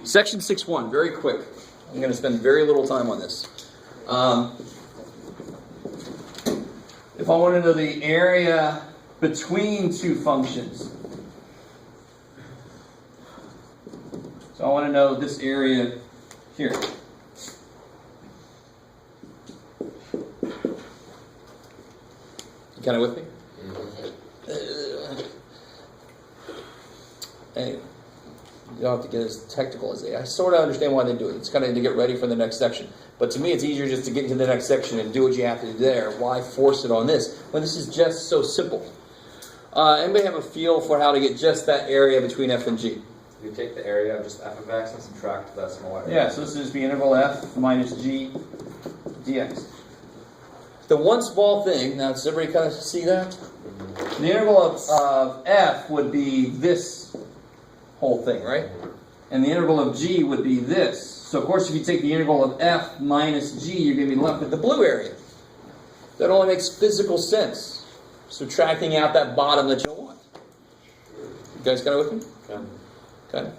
Section 6.1, very quick. I'm going to spend very little time on this. If I want to know the area between two functions, so I want to know this area here. You kind of with me? Anyway, you don't have to get as technical as they. I sort of understand why they do it. It's kind of to get ready for the next section. But to me, it's easier just to get into the next section and do what you have to do there. Why force it on this when this is just so simple? Anybody have a feel for how to get just that area between f and g? You take the area of just f of x and subtract that small area. Yeah, so this is the interval f minus g dx. The one small thing, now does everybody kind of see that? The interval of f would be this whole thing, right? And the interval of g would be this. So of course if you take the integral of f minus g, you're going to be left with the blue area. That only makes physical sense. Subtracting out that bottom that you don't want. You guys kind of with me? Okay.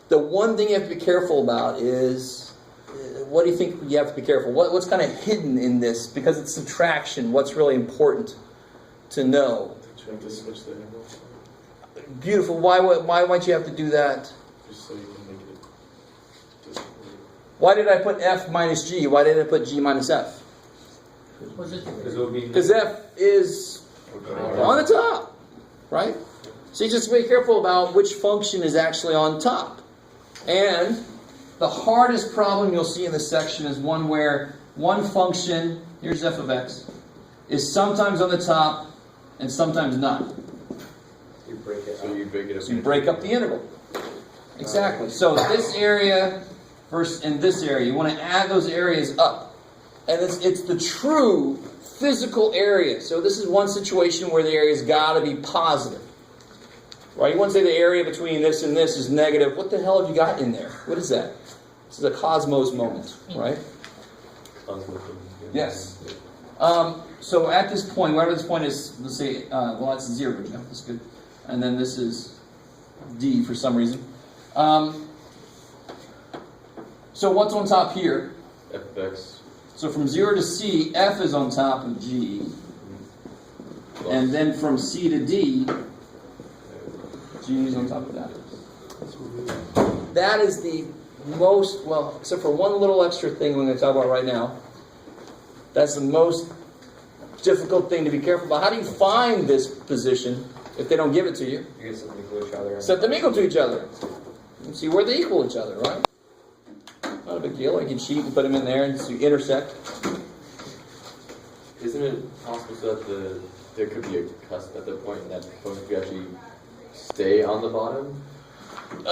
The one thing you have to be careful about is, what do you think you have to be careful? What's kind of hidden in this? Because it's subtraction, what's really important to know? You have to switch the interval. Beautiful. Why might you have to do that? Just so you can make it just. Why did I put f minus g? Why didn't I put g minus f? Because f is on the top, right? So you just be careful about which function is actually on top. And the hardest problem you'll see in this section is one where one function, here's f of x, is sometimes on the top and sometimes not. You break it. So you break it up. So you break up the interval. Exactly. So this area versus in this area, you want to add those areas up. And it's the true physical area. So this is one situation where the area's got to be positive. Right? You want to say the area between this and this is negative. What the hell have you got in there? What is that? This is a cosmos moment, right? Yes. So at this point, whatever this point is, let's say, well, that's 0. Yeah, that's good. And then this is D for some reason. So what's on top here? F of x. So from 0 to C, F is on top of G. And then from C to D, G is on top of that. That is the most, well, except for one little extra thing we're going to talk about right now. That's the most difficult thing to be careful about. How do you find this position if they don't give it to you? You get set them equal to each other. Set them equal to each other. And see where they equal each other, right? Not a big deal. You can cheat and put them in there and so you intersect. Isn't it possible so that there could be a cusp at the point in that function could actually stay on the bottom?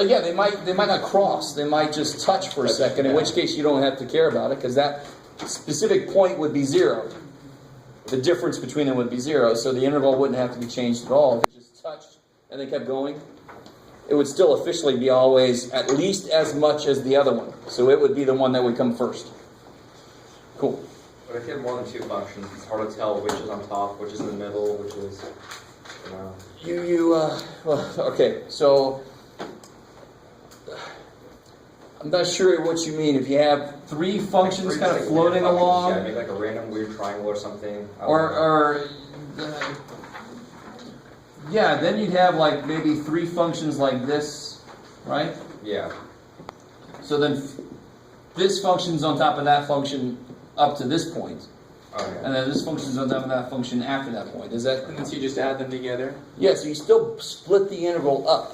Yeah, they might not cross. They might just touch for a second, in which case you don't have to care about it, because that specific point would be 0. The difference between them would be 0, so the interval wouldn't have to be changed at all. If it just touched and they kept going, it would still officially be always at least as much as the other one. So it would be the one that would come first. Cool. But if you have more than two functions, it's hard to tell which is on top, which is in the middle, which is, well, okay, so I'm not sure what you mean. If you have three functions kind of floating along, yeah, maybe like a random weird triangle or something. Yeah, then you'd have like maybe three functions like this, right? Yeah. So then this function's on top of that function up to this point. Oh, yeah. And then this function's on top of that function after that point. Is that? And so you just add them together? Yeah, so you still split the interval up.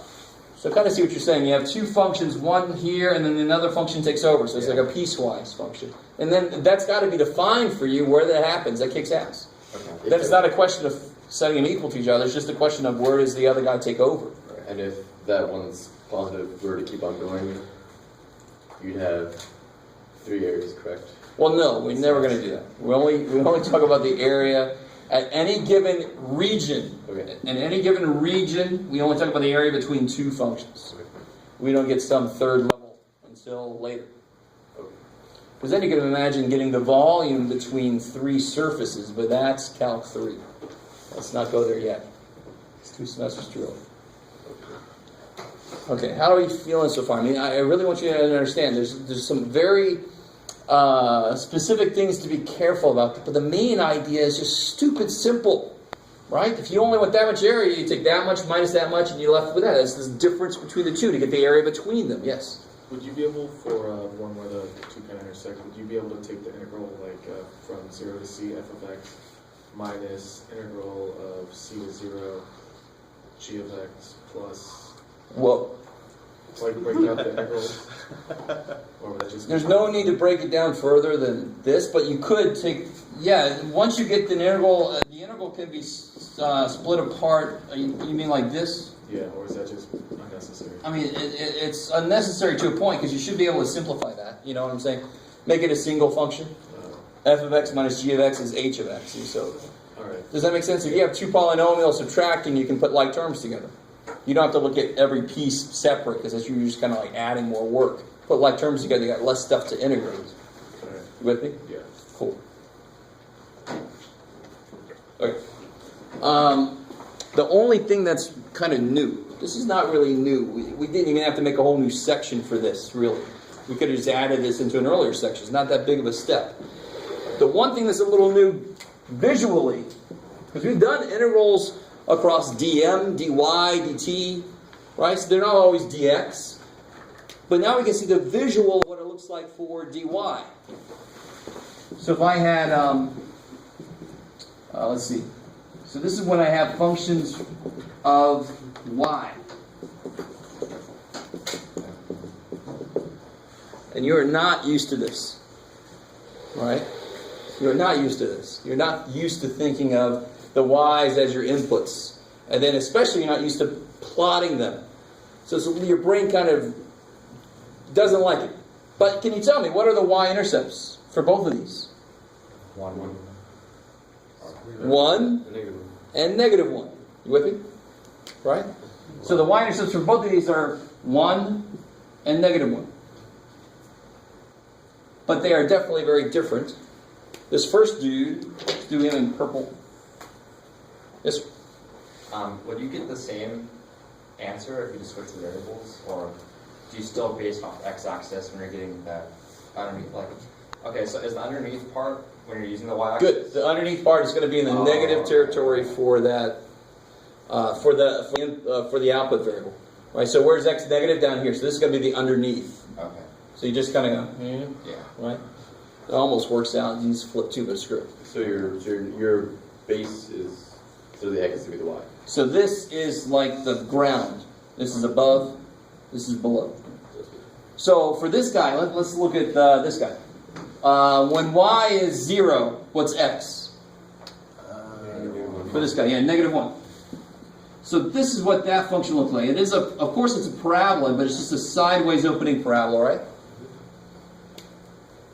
So kind of see what you're saying. You have two functions, one here, and then another function takes over. So it's like a piecewise function. And then that's got to be defined for you where that happens. That kicks ass. Okay. Then it's not a question of setting them equal to each other. It's just a question of where does the other guy take over. And if that one's positive were to keep on going, you'd have three areas, correct? Well, no, we're never going to do that. We only talk about the area at any given region. Okay. In any given region, we only talk about the area between two functions. We don't get some third level until later. Because then you can imagine getting the volume between three surfaces, but that's Calc 3. Let's not go there yet. It's 2 semesters too early. Okay, how are you feeling so far? I mean, I really want you to understand there's some very specific things to be careful about, but the main idea is just stupid simple, right? If you only want that much area, you take that much minus that much, and you're left with that. It's this difference between the two to get the area between them. Yes? Would you be able, for one where the two kind of intersect, would you be able to take the integral like from 0 to c f of x minus integral of c to 0 g of x plus, Well, like break out the integrals? Or would that just there's no need to break it down further than this, but you could take, once you get the integral can be split apart. You mean like this? Yeah, or is that just unnecessary? I mean, it's unnecessary to a point because you should be able to simplify that. You know what I'm saying? Make it a single function. F of x minus g of x is h of x. And so, Alright. does that make sense? If you have two polynomials subtracting, you can put like terms together. You don't have to look at every piece separate because you're just kind of like adding more work. Put like terms together, you got less stuff to integrate. Alright. You with me? Yeah. Cool. Okay. The only thing that's kind of new, this is not really new. We didn't even have to make a whole new section for this, really. We could have just added this into an earlier section. It's not that big of a step. The one thing that's a little new visually, because we've done integrals across dm, dy, dt, right? So they're not always dx. But now we can see the visual of what it looks like for dy. So if I had, let's see. So this is when I have functions of y. And you're not used to this, right? You're not used to this. You're not used to thinking of the y's as your inputs. And then especially you're not used to plotting them. So your brain kind of doesn't like it. But can you tell me, what are the y-intercepts for both of these? 1, 1. 1 and negative 1. You with me? Right? So the y-intercepts for both of these are 1 and negative 1. But they are definitely very different. This first dude, let's do him in purple. Yes, sir. Would you get the same answer if you just switch the variables, or do you still base off x-axis when you're getting that underneath? Like, okay, so is the underneath part when you're using the y-axis? Good. The underneath part is going to be in the negative territory for that, for the output variable. Right. So where's x negative? Down here. So this is going to be the underneath. Okay. So you just kind of go, Yeah. right? It almost works out. You just flip 2, but screw it. So your base is, so the x is going to be the y. So this is like the ground. This is above. This is below. So for this guy, let's look at this guy. When y is 0, what's x? For this guy, negative 1. So this is what that function looks like. It is of course it's a parabola, but it's just a sideways opening parabola, right?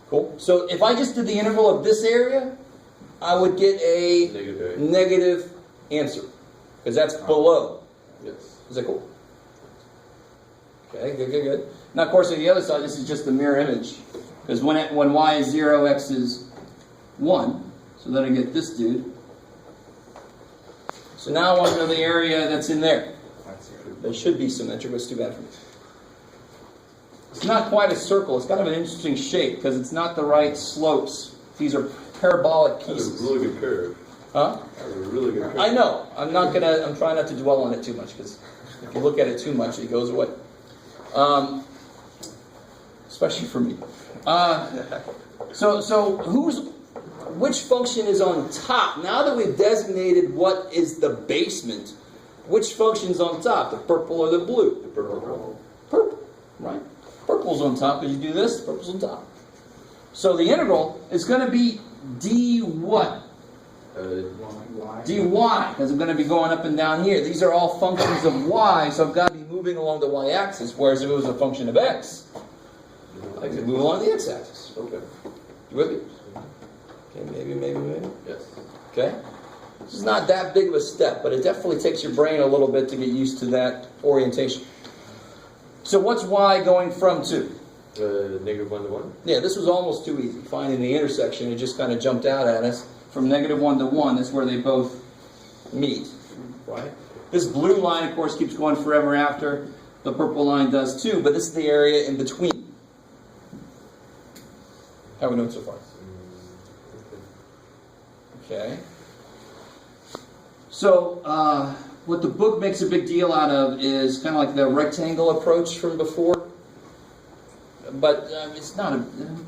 Cool. So if I just did the integral of this area, I would get a negative answer. Because that's below. Yes. Is that cool? Okay, good. Now, of course, on the other side, this is just the mirror image. Because when y is 0, x is 1. So then I get this dude. So now I want to know the area that's in there. They should be symmetric, but it's too bad for me. It's not quite a circle. It's kind of an interesting shape because it's not the right slopes. These are parabolic pieces. That's a really good curve. Huh? That's a really good curve. I know. I'm trying not to dwell on it too much because if you look at it too much, it goes away. Especially for me. Which function is on top? Now that we've designated what is the basement, which function's on top? The purple or the blue? The purple. Purple, right? Purple's on top because you do this, purple's on top. So the integral is going to be d what? dy, because I'm going to be going up and down here. These are all functions of y, so I've got to be moving along the y-axis, whereas if it was a function of x, I could move along the x-axis. Okay. You with me? Okay, maybe. Yes. Okay? This is not that big of a step, but it definitely takes your brain a little bit to get used to that orientation. So what's y going from to? Negative 1 to 1? Yeah, this was almost too easy. Finding the intersection, it just kind of jumped out at us. From negative 1 to 1, that's where they both meet. Right? This blue line, of course, keeps going forever after. The purple line does too, but this is the area in between. How are we doing so far? Okay. So, what the book makes a big deal out of is kind of like the rectangle approach from before. But it's not a...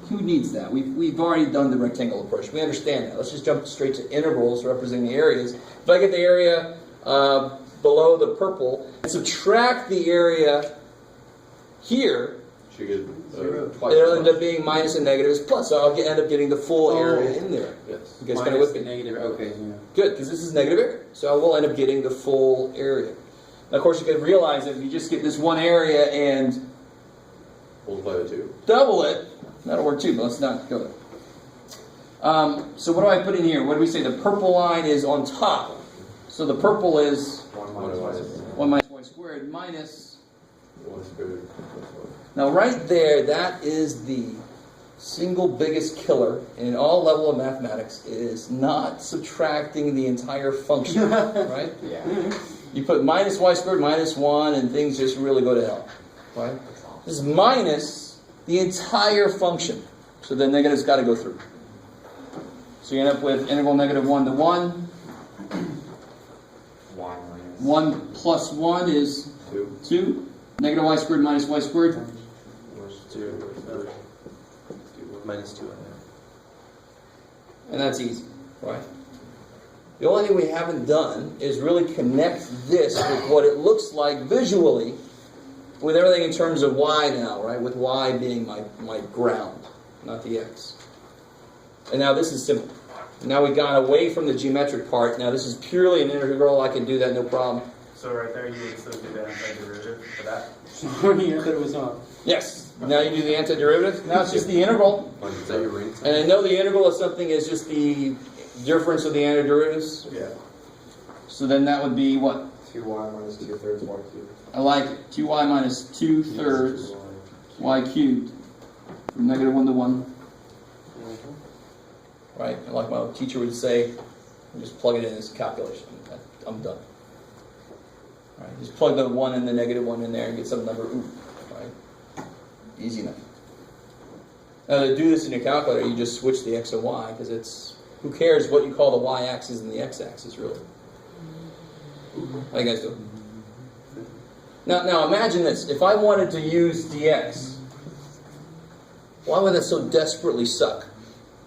Who needs that? We've already done the rectangle approach. We understand that. Let's just jump straight to intervals representing the areas. If I get the area below the purple, and subtract the area here, Should get twice. it'll end up being minus and negative is plus. So I'll end up getting the full area in there. Yes. You guys kind of with me? Negative, okay, yeah. Good, because this is negative area. So I will end up getting the full area. Now, of course, you can realize that if you just get this one area and Multiply by 2. double it, that'll work too, but let's not go there. So what do I put in here? What do we say? The purple line is on top. So the purple is 1 minus y. 1 minus y squared minus... 1 squared. Now right there, that is the single biggest killer in all level of mathematics is not subtracting the entire function, right? Yeah. You put minus y squared minus 1 and things just really go to hell, right? This is minus the entire function. So the negative's got to go through. So you end up with integral negative 1 to 1. Y minus. 1 plus 1 is 2. 2. Negative y squared minus y squared. Minus 2. And that's easy, right? The only thing we haven't done is really connect this with what it looks like visually with everything in terms of y now, right? With y being my ground, not the x. And now this is simple. Now we've gone away from the geometric part. Now this is purely an integral. I can do that, no problem. So right there, you would still do the antiderivative for that? Yeah, that was on. Yes. Now you do the antiderivative. Now it's just the integral. Is that your ring? And I know the integral of something is just the difference of the antiderivatives. Yeah. So then that would be what? 2y minus 2/3 y cubed. I like it. 2y minus 2/3 y cubed from negative 1 to 1. Right? And like my teacher would say, just plug it in as a calculation. I'm done. Right? Just plug the 1 and the negative 1 in there and get some number. Ooh, right? Easy enough. Now to do this in your calculator, you just switch the x and y because it's, who cares what you call the y-axis and the x-axis really? How you guys do? Now imagine this. If I wanted to use dx, why would that so desperately suck?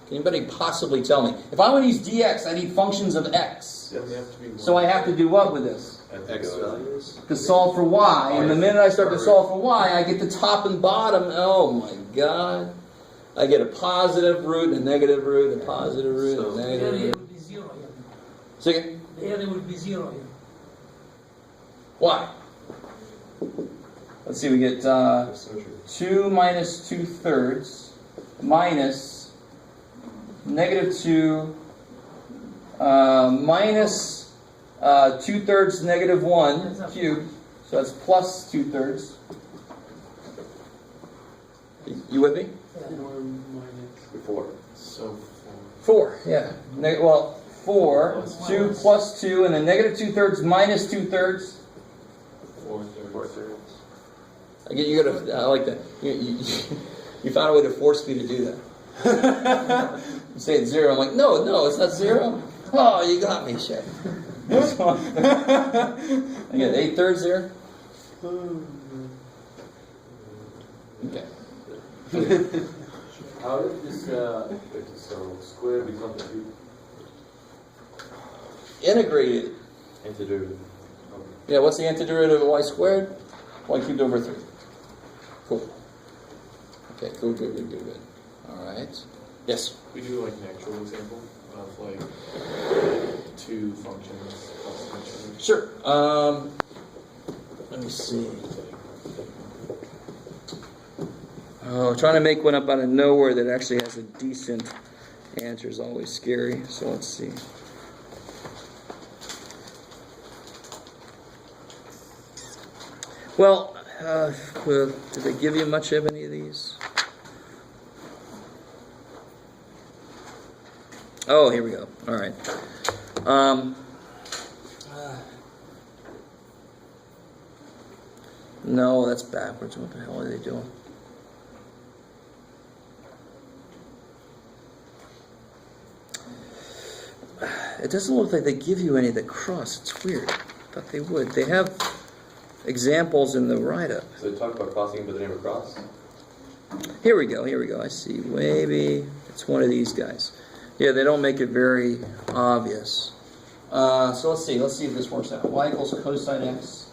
Can anybody possibly tell me? If I want to use dx, I need functions of x. Yes. They have to be one. So I have to do what with this? X values. To solve for y. And the minute I start to solve for y, I get the top and bottom. Oh my god. I get a positive root, a negative root, a positive root, a The negative area root. will be 0 here. Second, The area will be 0 here. why? Let's see, we get 2 minus 2/3 minus negative 2 minus 2/3 negative 1 cubed. So that's plus 2/3. You with me? 4. So 4, yeah. 4, 2 plus 2, and then negative 2/3 minus 2/3. 4/3. I like that. You found a way to force me to do that. You say it's 0. I'm like, no, it's not 0. Oh, you got me, chef. I get 8/3 there. Okay. How did this square become the cube? Integrated. Antiderivative. Yeah, what's the antiderivative of y squared? Y cubed over 3. Cool. Okay, good. All right. Yes? We do like an actual example of like two functions plus each other. Sure. Let me see. Oh, trying to make one up out of nowhere that actually has a decent answer is always scary. So let's see. Well, did they give you much of any of these? Oh, here we go. All right. No, that's backwards. What the hell are they doing? It doesn't look like they give you any of the cross. It's weird. I thought they would. They have examples in the write-up. So they talk about crossing, but they never cross? Here we go. I see. Maybe it's one of these guys. Yeah, they don't make it very obvious. So let's see. Let's see if this works out. Y equals cosine x.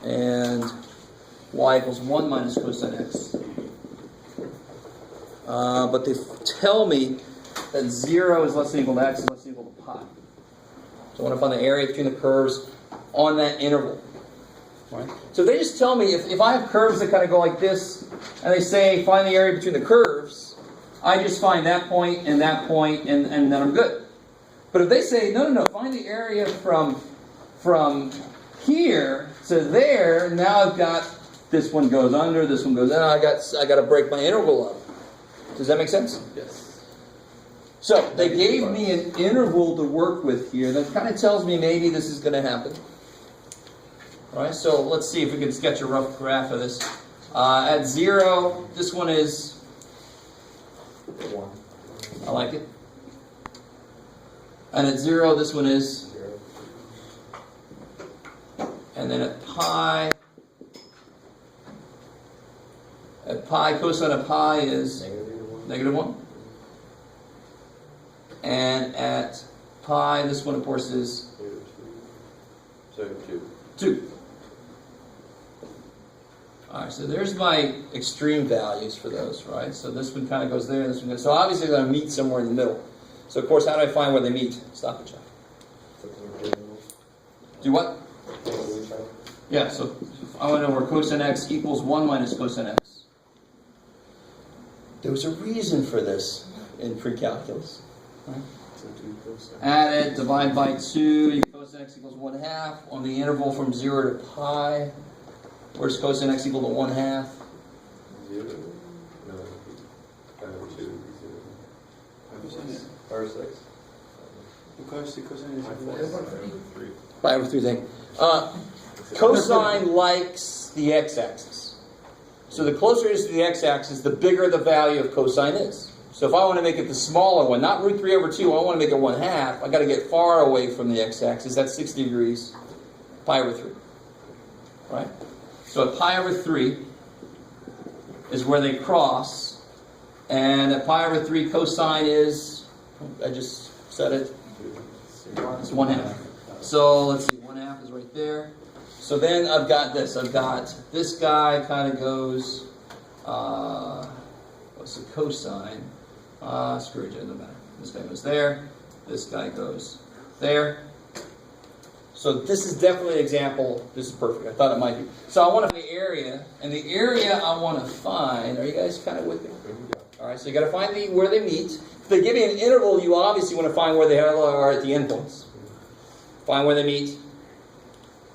And y equals 1 minus cosine x. But they tell me that 0 is less than or equal to x is less than or equal to pi. So I want to find the area between the curves on that interval. Right? So they just tell me, if I have curves that kind of go like this, and they say find the area between the curves, I just find that point, and then I'm good. But if they say, no, find the area from here to there, now I've got, this one goes under, this one goes in, I got to break my interval up. Does that make sense? Yes. So they gave me an interval to work with here that kind of tells me maybe this is going to happen. All right, so let's see if we can sketch a rough graph of this. At 0, this one is 1. I like it. And at 0, this one is 0. and then at pi, cosine of pi is Negative 1. -1. And at pi, this one, of course, is So 2. 2. All right, so there's my extreme values for those, right? So this one kind of goes there, this one goes. So obviously they're going to meet somewhere in the middle. So, of course, how do I find where they meet? Stop it, Jeff. Do what? Yeah, so I want to know where cosine x equals 1 minus cosine x. There was a reason for this in pre-calculus. Right? Add it, divide by 2, cosine x equals 1/2 on the interval from 0 to pi. Where's cosine x equal to 1/2? 0? No. 2. 5 or 6. Pi over 3 thing. Cosine likes the x-axis. So the closer it is to the x-axis, the bigger the value of cosine is. So if I want to make it the smaller one, not root 3 over 2, I want to make it 1/2, I've got to get far away from the x-axis. That's 60 degrees, pi over 3. Right? So at pi over 3 is where they cross. And at pi over 3, cosine is, I just said it, it's 1/2. So let's see, 1/2 is right there. So then I've got this. I've got this guy kind of goes, what's the cosine? Screw it, doesn't matter. This guy goes there. This guy goes there. So this is definitely an example. This is perfect. I thought it might be. So I want to find the area, and the area I want to find. Are you guys kind of with me? All right. So you got to find where they meet. If they give you an interval, you obviously want to find where they are at the endpoints. Find where they meet.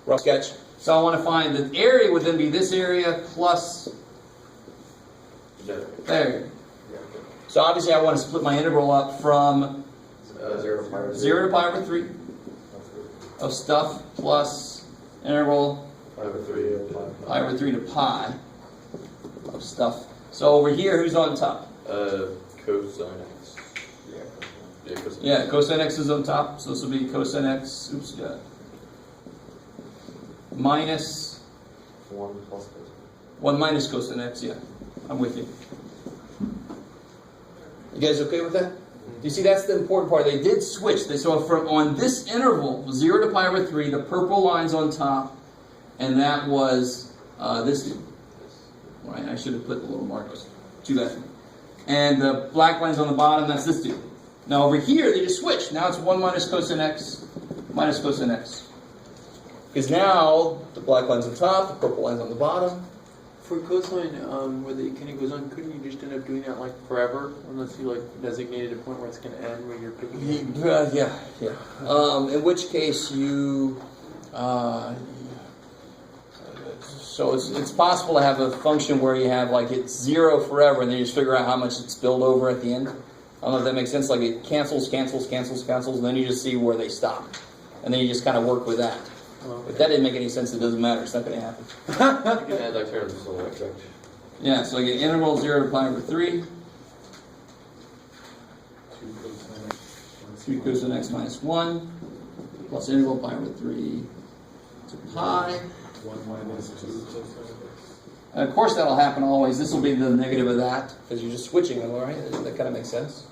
Rough sketch. So I want to find the area would then be this area plus there. So obviously I want to split my integral up from 0 to pi over 3. 0 to pi over 3 of stuff plus integral Pi over 3. pi over 3 to pi of stuff. So over here, who's on top? Cosine x. Yeah, cosine. Yeah, cosine x is on top. So this will be cosine x. Oops, got minus 1 plus cosine. 1 minus cosine x. Yeah, I'm with you. You guys okay with that? You see, that's the important part. They did switch. So from on this interval, 0 to pi over 3, the purple line's on top, and that was this dude. Right? I should have put the little markers. Too bad. And the black line's on the bottom, that's this dude. Now over here, they just switched. Now it's 1 minus cosine x minus cosine x. Because now the black line's on top, the purple line's on the bottom. For cosine, where the kind of goes on, couldn't you just end up doing that like forever, unless you like designated a point where it's going to end, where you're picking? Yeah. In which case you, so it's possible to have a function where you have like it's 0 forever, and then you just figure out how much it's spilled over at the end. I don't know if that makes sense. Like it cancels, and then you just see where they stop, and then you just kind of work with that. If that didn't make any sense, it doesn't matter. It's not going to happen. You can add like terms so like check. Yeah, so I get integral 0 to pi over 3. 3 cosine x minus 1 plus integral pi over 3 to pi. 1 minus 2 cosine. And of course that'll happen always. This will be the negative of that because you're just switching them, right? That kind of makes sense.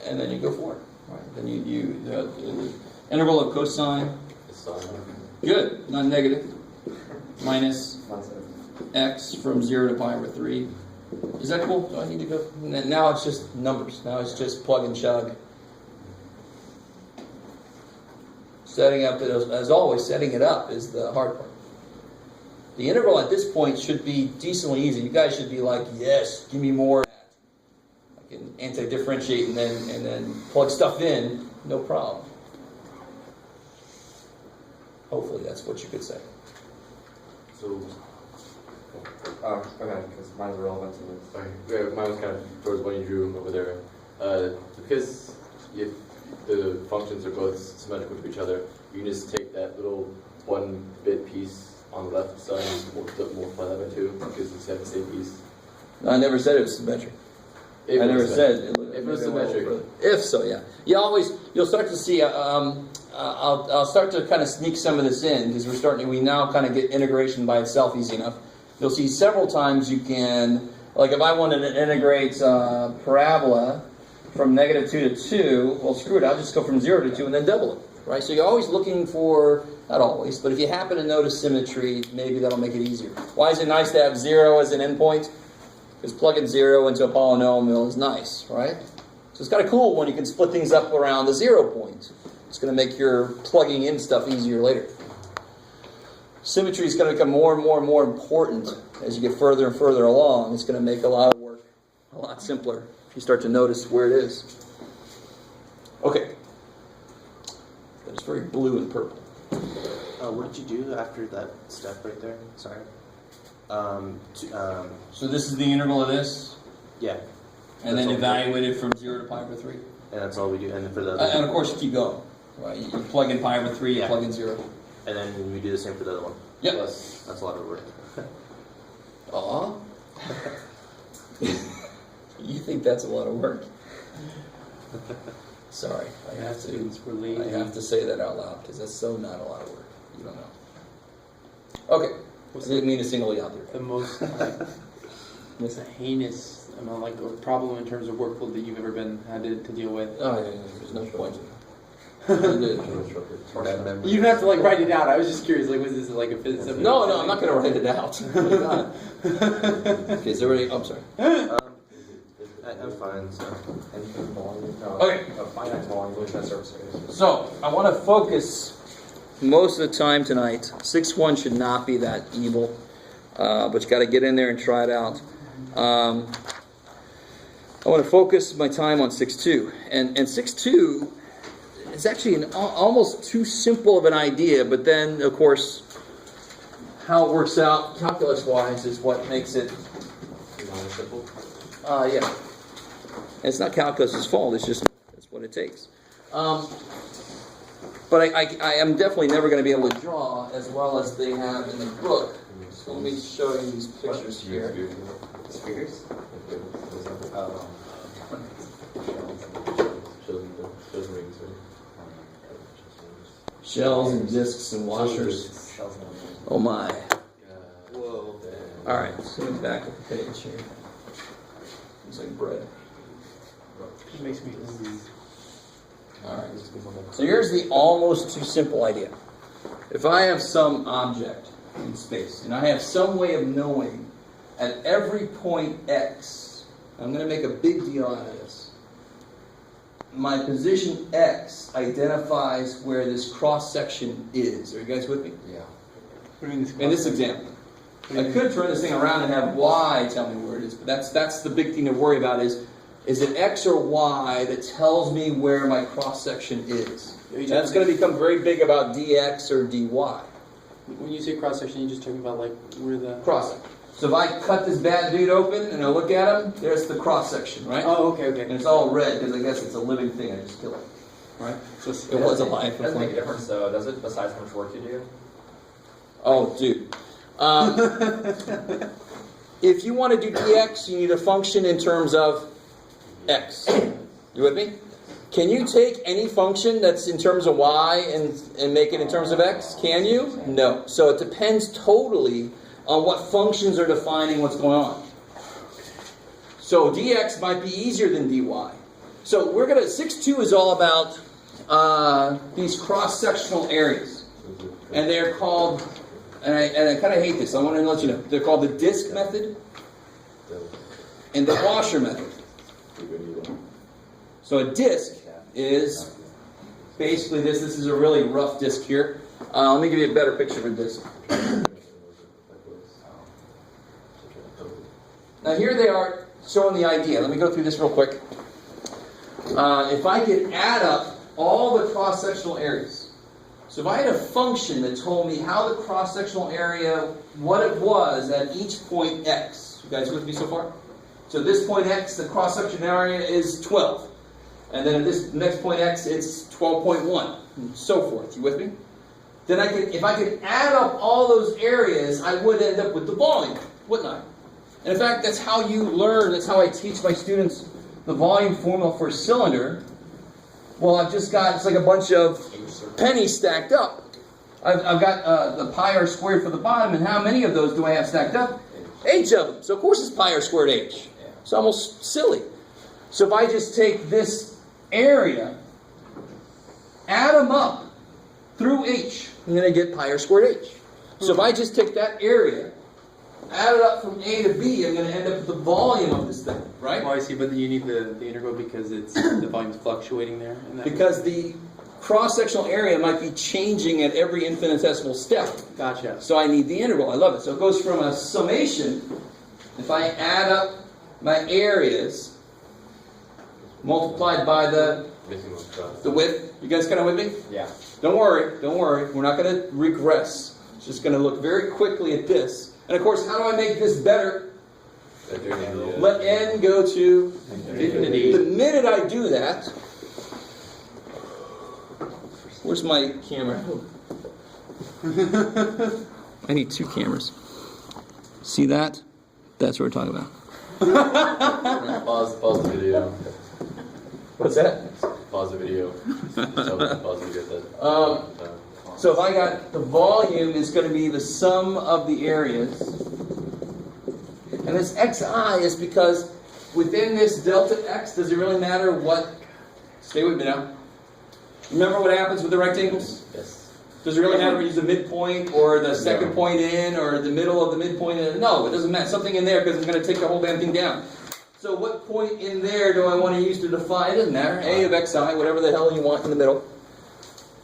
And then you go for it. Right? Then the integral of cosine. Good, not negative. Minus x from 0 to pi over 3. Is that cool? Do I need to go? Now it's just numbers. Now it's just plug and chug. Setting up, as always, setting it up is the hard part. The integral at this point should be decently easy. You guys should be like, yes, give me more. I can anti-differentiate and then plug stuff in, no problem. Hopefully that's what you could say. So, Okay, because mine's relevant to this. sorry, yeah, mine was kind of towards what you drew over there. Because if the functions are both symmetrical to each other, you can just take that little 1-bit piece on the left side and multiply that by 2 because you have the same piece. I never said it was symmetric. If I it never was said symmetric. If it was symmetric. If so, yeah. You'll start to see. I'll start to kind of sneak some of this in because we now kind of get integration by itself easy enough. You'll see several times you can, like if I wanted to integrate parabola from -2 to 2, well, screw it. I'll just go from 0 to 2 and then double it, right? So you're always looking for, not always, but if you happen to notice symmetry, maybe that'll make it easier. Why is it nice to have 0 as an endpoint? Because plugging 0 into a polynomial is nice, right? So it's kind of cool when you can split things up around the 0 point. It's going to make your plugging in stuff easier later. Symmetry is going to become more and more and more important as you get further and further along. It's going to make a lot of work a lot simpler if you start to notice where it is. Okay. But it's very blue and purple. What did you do after that step right there? Sorry. So this is the integral of this, Yeah. and then That's all evaluate it from 0 to pi over 3. And that's all we do. And then for the And of course you keep going. Right? You plug in pi over 3, you Yeah. plug in 0. and then we do the same for the other one. Yep. That's a lot of work. Aw. You think that's a lot of work? Sorry, I have to say that out loud because that's so not a lot of work. You don't know. Okay, I didn't mean to single you out there. The most heinous problem in terms of workload that you've ever had to deal with? Oh yeah, there's no point. You don't have to write it out. I was just curious. Was this a physics? No, I'm not going to write it out. Oh my God. Okay, is everybody? I'm sorry. I'm fine. So. Okay. A finite volume with that surface area. So I want to focus most of the time tonight. 6-1 should not be that evil, but you got to get in there and try it out. I want to focus my time on 6-2, and 6-2 is actually almost too simple of an idea. But then, of course, how it works out calculus-wise is what makes it Non-simple. yeah. And it's not calculus's fault. It's just that's what it takes. But I am definitely never going to be able to draw as well as they have in the book. So let me show you these pictures here. Spheres? Shells and discs and washers. Oh my. Whoa. All right, so back of the page here. It's like bread. It makes me hungry. All right. So here's the almost too simple idea. If I have some object in space, and I have some way of knowing at every point x, I'm going to make a big deal out of this. My position x identifies where this cross-section is. Are you guys with me? Yeah. In this example. I could turn this thing around and have y tell me where it is, but that's the big thing to worry about is it x or y that tells me where my cross-section is? That's going to become very big about dx or dy. When you say cross section, you're just talking about where the Cross-section. So if I cut this bad dude open and I look at him, there's the cross section, right? Oh, okay, okay. And it's all red because I guess it's a living thing. I just killed it, right? So it was alive. It doesn't make a difference though, does it, besides how much work you do? Oh, dude. If you want to do dx, you need a function in terms of x. You with me? Can you take any function that's in terms of y and make it in terms of x? Can you? No. So it depends totally on what functions are defining what's going on. So dx might be easier than dy. So we're going to, 6.2 is all about these cross-sectional areas. And they're called, and I kind of hate this, I want to let you know, they're called the disk method and the washer method. So a disk is basically this. This is a really rough disk here. Let me give you a better picture of a disk. Now here they are showing the idea. Let me go through this real quick. If I could add up all the cross-sectional areas. So if I had a function that told me how the cross-sectional area, what it was at each point x. You guys with me so far? So at this point x, the cross-sectional area is 12. And then at this next point x, it's 12.1, and so forth. You with me? Then if I could add up all those areas, I would end up with the volume, wouldn't I? And in fact, that's how you learn, that's how I teach my students the volume formula for a cylinder. Well, I've just got, it's like a bunch of pennies stacked up. I've got the pi r squared for the bottom, and how many of those do I have stacked up? H of them. So of course it's pi r squared h. It's almost silly. So if I just take this area, add them up through h, I'm going to get pi r squared h. So if I just take that area, add it up from A to B, I'm going to end up with the volume of this thing, right? Oh, I see, but you need the integral because it's the volume's fluctuating there. Because the cross-sectional area might be changing at every infinitesimal step. Gotcha. So I need the integral. I love it. So it goes from a summation. If I add up my areas multiplied by the width, you guys kind of with me? Yeah. Don't worry. We're not going to regress. It's just going to look very quickly at this. And of course, how do I make this better? Let n go to infinity. The minute I do that, where's my camera? I need two cameras. See that? That's what we're talking about. Pause the video. What's that? Pause the video. Pause the video. So if I got the volume is going to be the sum of the areas. And this xi is because within this delta x, does it really matter what? Stay with me now. Remember what happens with the rectangles? Yes. Does it really matter if we use the midpoint or the second point in or the middle of the midpoint in? No, it doesn't matter. Something in there because it's going to take the whole damn thing down. So what point in there do I want to use to define? It doesn't matter. A of xi, whatever the hell you want in the middle,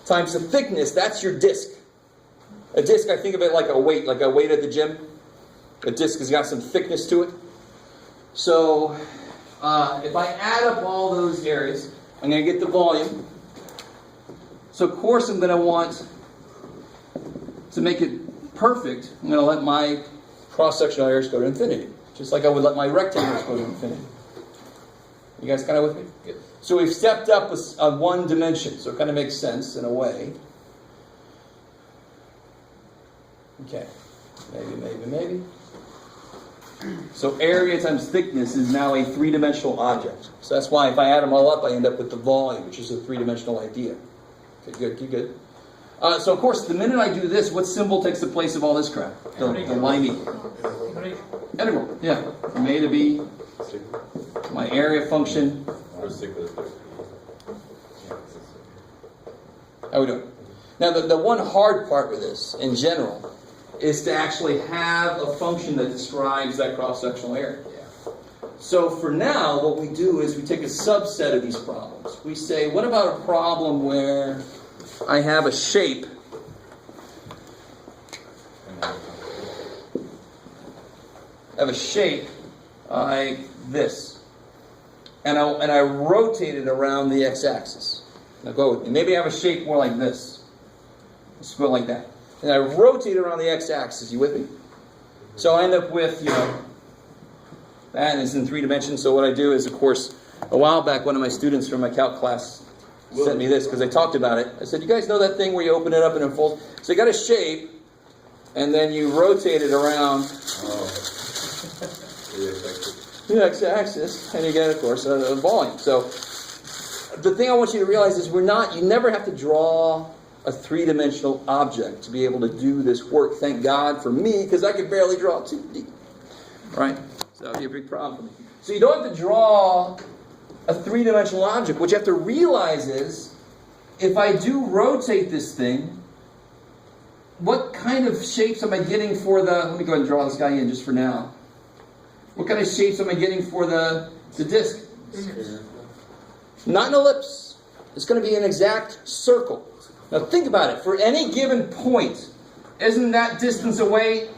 times the thickness. That's your disk. A disk, I think of it like a weight at the gym. A disk has got some thickness to it. So if I add up all those areas, I'm going to get the volume. So of course I'm going to want to make it perfect. I'm going to let my cross-sectional areas go to infinity. Just like I would let my rectangles go to infinity. You guys kind of with me? Yes. So we've stepped up a one dimension. So it kind of makes sense in a way. Okay. Maybe. So area times thickness is now a three-dimensional object. So that's why if I add them all up, I end up with the volume, which is a three-dimensional idea. Okay, good. So of course, the minute I do this, what symbol takes the place of all this crap? The limey. Integral. Yeah. From A to B. My area function. How we doing? Now, the one hard part with this, in general, is to actually have a function that describes that cross-sectional area. So for now, what we do is we take a subset of these problems. We say, what about a problem where I have a shape like this, and I rotate it around the x-axis. Now go with me. Maybe I have a shape more like this. Let's go like that. And I rotate it around the x-axis. You with me? So I end up with, that is in 3 dimensions. So what I do is, of course, a while back, one of my students from my calc class sent me this because I talked about it. I said, you guys know that thing where you open it up and it folds? So you got a shape, and then you rotate it around the x-axis, and you get, of course, a volume. So the thing I want you to realize is you never have to draw a 3-dimensional object to be able to do this work. Thank God for me, because I could barely draw 2D. Right? So that would be a big problem for me. So you don't have to draw a 3-dimensional object. What you have to realize is, if I do rotate this thing, what kind of shapes am I getting for the... Let me go ahead and draw this guy in just for now. What kind of shapes am I getting for the disc? Not an ellipse. It's going to be an exact circle. Now think about it. For any given point, isn't that distance away?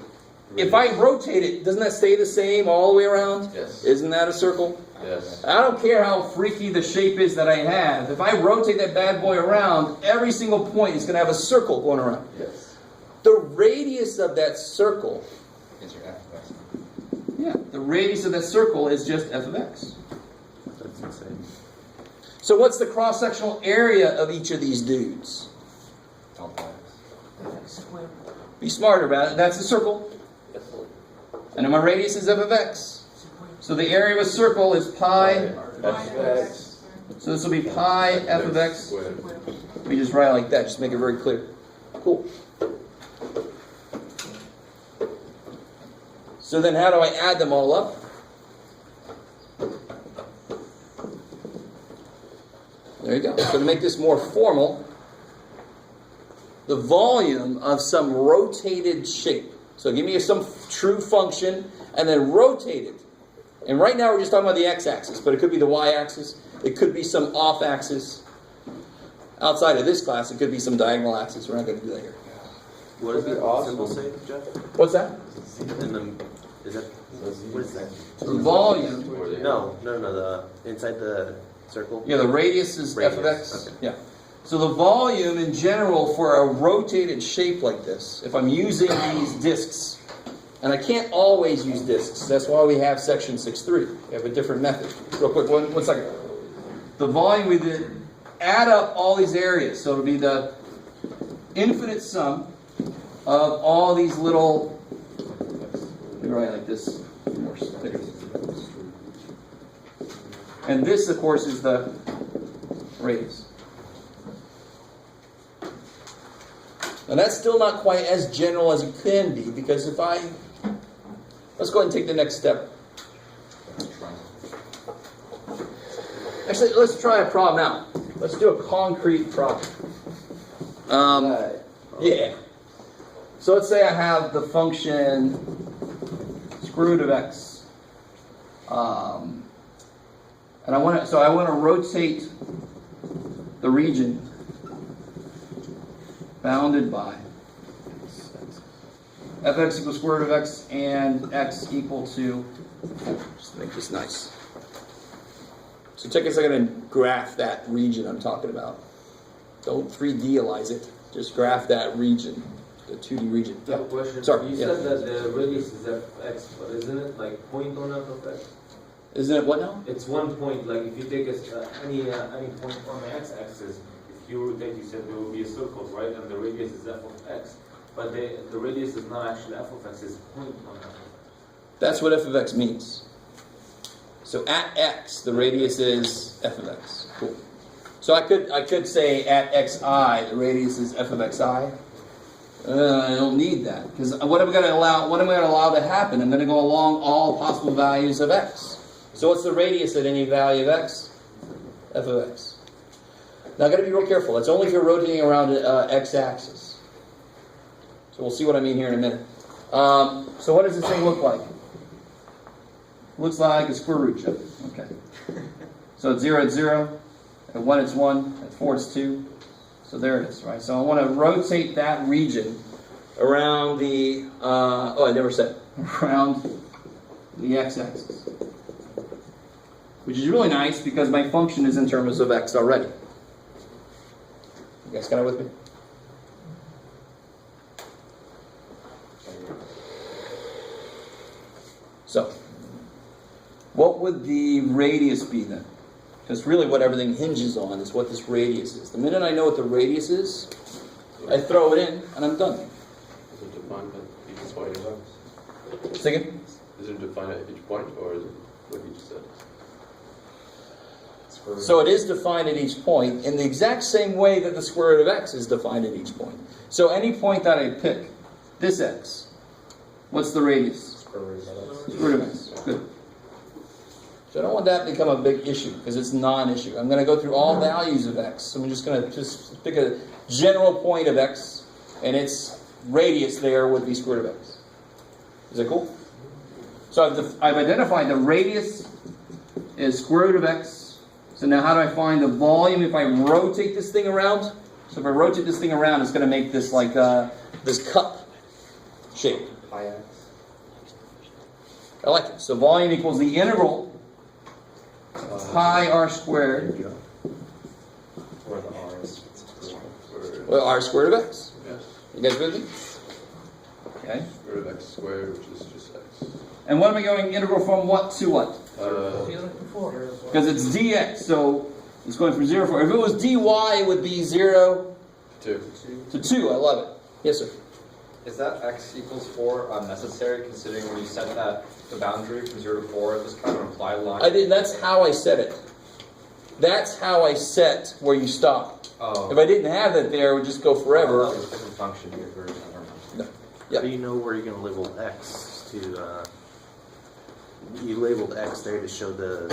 If I rotate it, doesn't that stay the same all the way around? Yes. Isn't that a circle? Yes. I don't care how freaky the shape is that I have. If I rotate that bad boy around, every single point is going to have a circle going around. Yes. The radius of that circle, Is your f of x. the radius of that circle is just f of x. That's insane. So what's the cross-sectional area of each of these dudes? Delta x. Be smarter about it. That's a circle. And then my radius is f of x. So the area of a circle is pi. F of x. So this will be pi f of x. Squared. Let me just write it like that, just make it very clear. Cool. So then how do I add them all up? There you go. So to make this more formal, the volume of some rotated shape. So give me some true function and then rotate it. And right now we're just talking about the x-axis, but it could be the y-axis. It could be some off-axis. Outside of this class, it could be some diagonal axis. We're not going to do that here. What does the symbol say, Jeff? What's that? Is that what is that? The volume. No. The inside the circle. Yeah, the radius is f of Radius, x. okay. Yeah. So the volume in general for a rotated shape like this, if I'm using these discs, and I can't always use discs, that's why we have section 6.3. We have a different method. Real quick, one second. The volume, we did add up all these areas. So it'll be the infinite sum of all these little, let me write it like this, more stickers. And this, of course, is the radius. And that's still not quite as general as it can be, because if I... Let's go ahead and take the next step. Actually, let's try a problem now. Let's do a concrete problem. Yeah. So let's say I have the function square root of x. And I want to rotate the region bounded by fx equals square root of x and x equal to 4. Just to make this nice. So take a second and graph that region I'm talking about. Don't 3D-alize it. Just graph that region, the 2D region. I have a question. Sorry. You said that the radius is fx, but isn't it like point on f of x? Isn't it what now? It's one point. Like if you take any point on the x-axis, if you rotate, you said there will be a circle, right? And the radius is f of x. But the radius is not actually f of x, it's point on f of x. That's what f of x means. So at x, the radius is f of x. Cool. So I could say at xi, the radius is f of xi. I don't need that, because what am I going to allow to happen? I'm going to go along all possible values of x. So what's the radius at any value of x? F of x. Now I've got to be real careful. It's only if you're rotating around x-axis. So we'll see what I mean here in a minute. So what does this thing look like? Looks like a square root chip. Okay. So it's 0 at 0. At 1 it's 1. At 4 it's 2. So there it is, right? So I want to rotate that region around the, I never said, around the x-axis. Which is really nice because my function is in terms of x already. You guys kind of with me? So, what would the radius be then? Because really what everything hinges on is what this radius is. The minute I know what the radius is, I throw it in and I'm done. Is it defined at each point? Second? Is it defined at each point, or is it what you just said? So it is defined at each point in the exact same way that the square root of x is defined at each point. So any point that I pick, this x, what's the radius? Square root of x. Good. So I don't want that to become a big issue, because it's non-issue. I'm going to go through all values of x. So I'm just going to just pick a general point of x, and its radius there would be square root of x. Is that cool? So I've identified the radius is square root of x. So now how do I find the volume if I rotate this thing around? So if I rotate this thing around, it's going to make this like this cup shape. Pi x. I like it. So volume equals the integral pi r squared. Where the r is. Well, r squared of x. Yes. You guys with me? Okay. Square root of x squared, which is just x. And what am I going integral from what to what? Because Because it's dx, so it's going from 0 to 4. If it was dy, it would be 0 2. to 2. I love it. Yes, sir. Is that x equals 4 necessary, considering when you set that the boundary from 0 to 4, it just kind of implied line? I did. That's how I set it. That's how I set where you stop. Oh. If I didn't have that there, it would just go forever. There's a different function here for No. How do you know where you're going to label x to, you labeled x there to show the,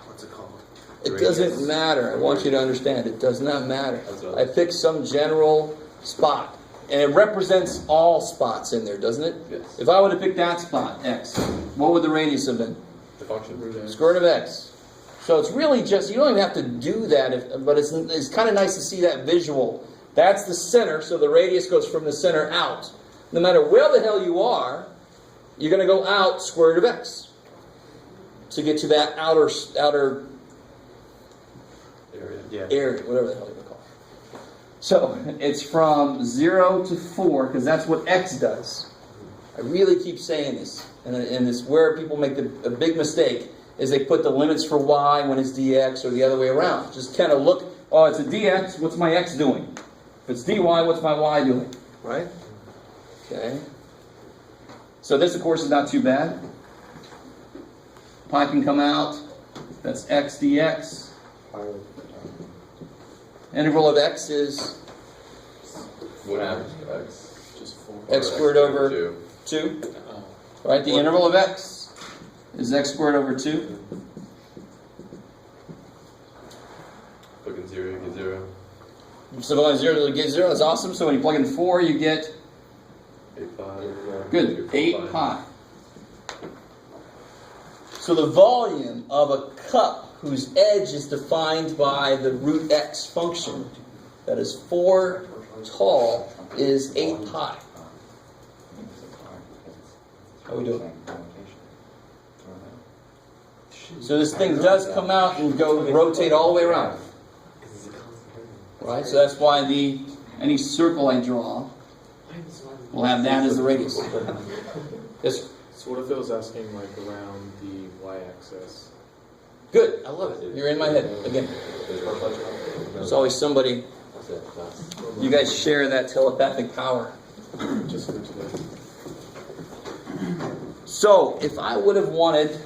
what's it called? It doesn't matter. I want you to understand. It does not matter. I picked some general spot. And it represents all spots in there, doesn't it? Yes. If I would have picked that spot, x, what would the radius have been? The function. Square root of x. So it's really just, you don't even have to do that, but it's kind of nice to see that visual. That's the center, so the radius goes from the center out. No matter where the hell you are, you're going to go out square root of x to get to that outer area, whatever the hell you want to call it. So it's from 0 to 4, because that's what x does. I really keep saying this, and it's where people make a big mistake, is they put the limits for y when it's dx or the other way around. Just kind of look, oh, it's a dx, what's my x doing? If it's dy, what's my y doing? Right? Okay. So this, of course, is not too bad. Pi can come out. That's x dx. Integral of x is 1/2 x. Just 4. x squared over 2. Right? The integral of x is x squared over 2. Plug in 0, you get 0. So going 0 to get 0, that's awesome. So when you plug in 4, you get 8 pi. good 8 pi. So the volume of a cup whose edge is defined by the root x function that is 4 tall is 8 pi. How are we doing? So this thing does come out and go rotate all the way around. Right? So that's why any circle I draw will have that as the radius. Yes, sir. So what if it was asking like around the y-axis? Good. I love it. You're in my head again. There's always somebody. You guys share that telepathic power. Just for today. So if I would have wanted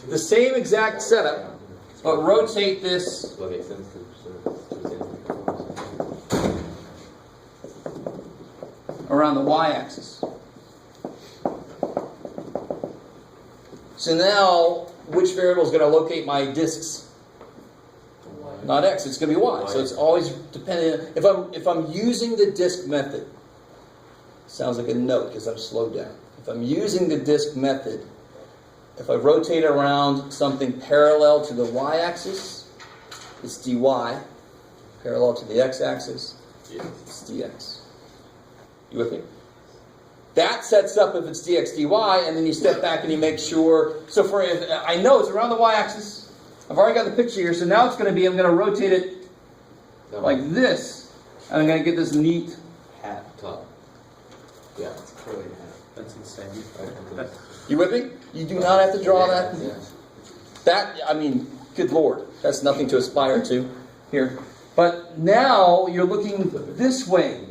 the same exact setup, but rotate this Does that make sense? around the y-axis. So now, which variable is going to locate my disks? Not x, it's going to be y. So it's always dependent. If I'm using the disk method, sounds like a note because I'm slowed down. If I'm using the disk method, if I rotate around something parallel to the y-axis, it's dy. Parallel to the x-axis, it's dx. You with me? That sets up if it's dx dy, and then you step back and you make sure. So if I know it's around the y-axis, I've already got the picture here. So now it's going to be, I'm going to rotate it like this, and I'm going to get this neat hat. Top. Yeah, it's curly hat. That's insane. You with me? You do not have to draw that. That, I mean, good Lord, that's nothing to aspire to here. But now you're looking this way.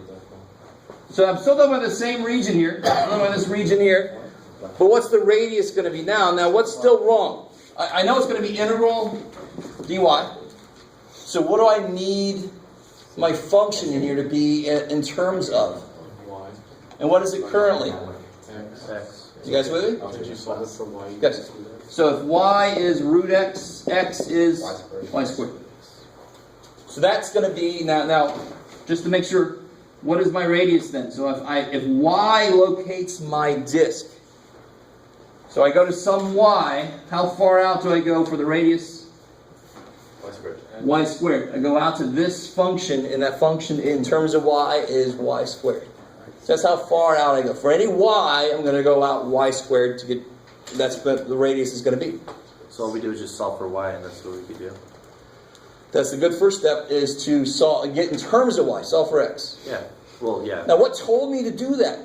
So I'm still talking about the same region here. I'm talking about this region here. But what's the radius going to be now? Now, what's still wrong? I know it's going to be integral dy. So what do I need my function in here to be in terms of? Y. And what is it currently? X. You guys with me? Did you solve this for Y? Yes. So if y is root x, x is y squared. So that's going to be, now, just to make sure, what is my radius then? So if y locates my disk, so I go to some y, how far out do I go for the radius? Y squared. Y squared. I go out to this function, and that function in terms of y is y squared. So that's how far out I go. For any y, I'm going to go out y squared to get, that's what the radius is going to be. So all we do is just solve for y, and that's what we could do. That's the good first step, is to get in terms of y, solve for x. Yeah. Well, yeah. Now what told me to do that?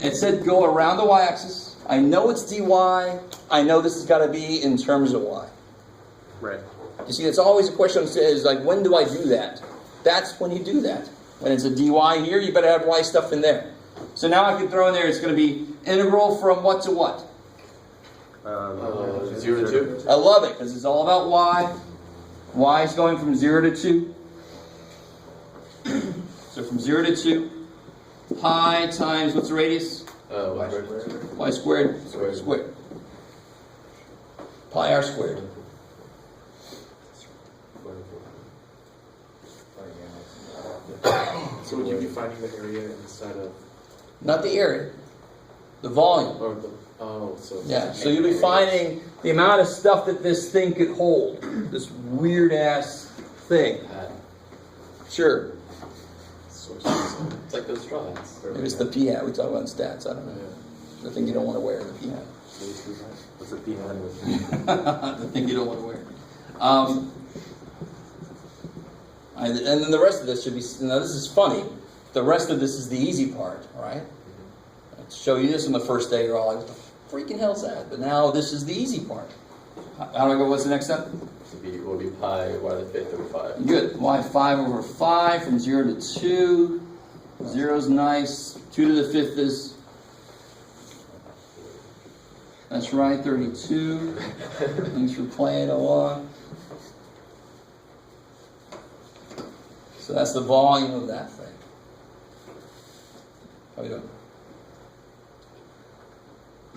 It said go around the y-axis. I know it's dy. I know this has got to be in terms of y. Right. You see, it's always a question is like, when do I do that? That's when you do that. When it's a dy here, you better have y stuff in there. So now I can throw in there, it's going to be integral from what to what? 0 to 2. I love it, because it's all about y. Y is going from 0 to 2. So from 0 to 2, pi times, what's the radius? Y squared. Y squared. Squared. Pi r squared. So would you be finding the area inside of, Not the area, the volume. or the, so. Yeah, so you'll be finding the amount of stuff that this thing could hold. This weird-ass thing. Sure. It's like those straw hats. Maybe it's the p-hat. We talk about in stats. I don't know. The thing you don't want to wear, the p-hat. What's a p-hat? The thing you don't want to wear. And then the rest of this should be, now this is funny. The rest of this is the easy part, all right? I'll show you this on the first day. You're all like, what the freaking hell's that? But now this is the easy part. How do I go? What's the next step? Will be pi y to the 5th over 5. Good. Y 5 over 5 from 0 to 2. 0's nice. 2 to the 5th is, that's right, 32. Thanks for playing along. So that's the volume of that thing. How are you doing?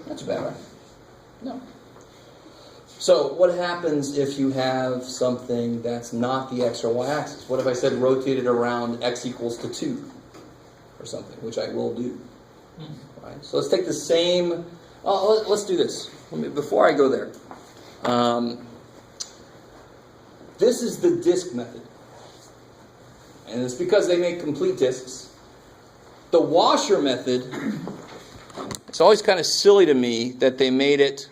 Not too bad, right? No. So what happens if you have something that's not the x or y axis? What if I said rotate it around x equals to 2 or something, which I will do. Right? So let's take the same, let's do this. Before I go there. This is the disk method. And it's because they make complete disks. The washer method, it's always kind of silly to me that they made it